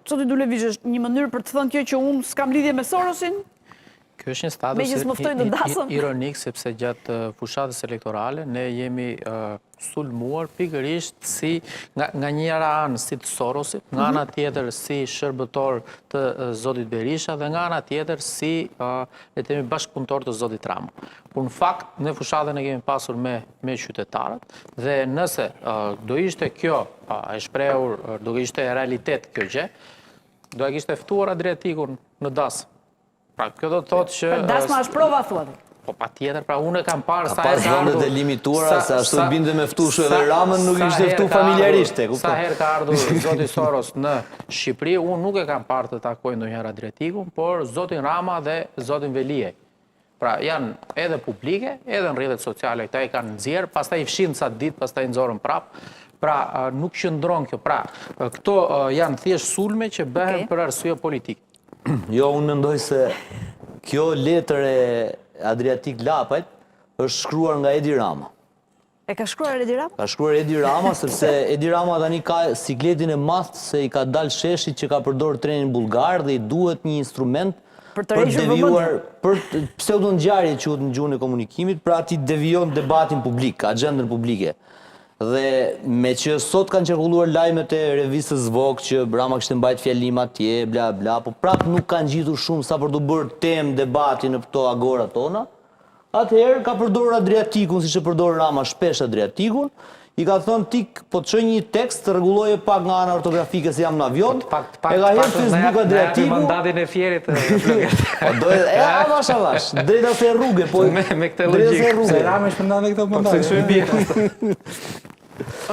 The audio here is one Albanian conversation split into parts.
Zoti Duleviç, është një mënyrë për të thënë kjo që unë s'kam lidhje me Sorosin? Kjo është një status ironik, sepse gjatë fushatës elektorale ne jemi sulmuar pikërisht si nga njëra anë si të Sorosit, nga ana tjetër si shërbëtor të zotit Berisha dhe nga ana tjetër si le të themi bashkëpunëtor të zotit Rama. Por në fakt ne fushatën e kemi pasur me qytetarët dhe nëse do ishte kjo e shprehur, do ishte realitet kjo gjë, do e kishte ftuar Adriatikun në Das. Pra, kjo do të thotë që... Dasma është prova, thuati. Po pa tjetër, pra unë e kam parë sa herë ka ardhur... Ka pas vendet e limituara, se ashtu i binde me ftu edhe Ramën, nuk ishte ftu familjarisht. Sa herë ka ardhur zoti Soros në Shqipëri, unë nuk e kam parë të takoj ndonjëherë Adriatikun, por zotin Rama dhe zotin Veliaj. Pra, janë edhe publike, edhe në rrjetet sociale, këta i kanë nxjerr, pastaj i fshin sa ditë, pastaj nxorën prap. Pra, nuk qëndron kjo. Pra, këto janë thjesht sulme që bëhen për arsye politike. Jo, unë mendoj se kjo letër e Adriatik Lapajt është shkruar nga Edi Rama. E ka shkruar Edi Rama? Ka shkruar Edi Rama, sepse Edi Rama tani ka sikletin e madh se i ka dalë sheshit që ka përdorur trenin bullgar dhe i duhet një instrument për të devijuar, për pseudongjarje quhet në gjuhën e komunikimit, pra ti devijon debatin publik, agjendën publike. Dhe me që sot kanë qarkulluar lajmet e revistës Vogue që Rama kishte mbajt fjalim atje, bla bla, po prap nuk kanë gjitur shumë sa për të bërë temë debati në këto agora tona, atëherë ka përdorur Adriatikun, siç e përdor Rama shpesh Adriatikun, i ka thënë ti po të çoj një tekst të rregulloje pak nga ana ortografike se jam në avion, e ka hedhur Facebook Adriatikun. Mandatin e fjerit avash, drejta se rrugë, po me këtë logjikë. Se Rama është përndan dhe këto mandat.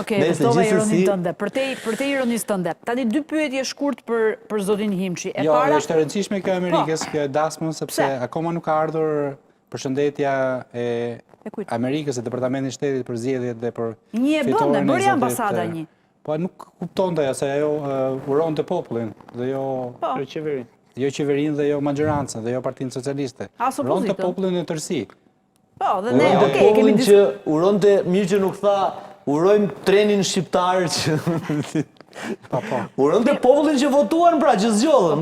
Okej, kuptova ironin tënde. Për te ironisë tënde. Tani dy pyetje shkurt për zotin Himçi. Jo, është e rëndësishme kjo Amerikës, kjo dasmën, sepse akoma nuk ka ardhur përshëndetja e Amerikës e Departamentit Shtetit për zgjedhjet dhe për një e bënde, bëri ambasada një. Po nuk kuptonte ajo se ajo uronte popullin dhe jo qeverinë. Jo qeverinë dhe jo maggjorancën dhe jo Partinë Socialiste. Uronte popullin në tërësi. Po, dhe ne, okej, kemi uronte mirë që nuk tha urojmë trenin shqiptar që... Uronte popullin që votuan pra, që zgjodhen.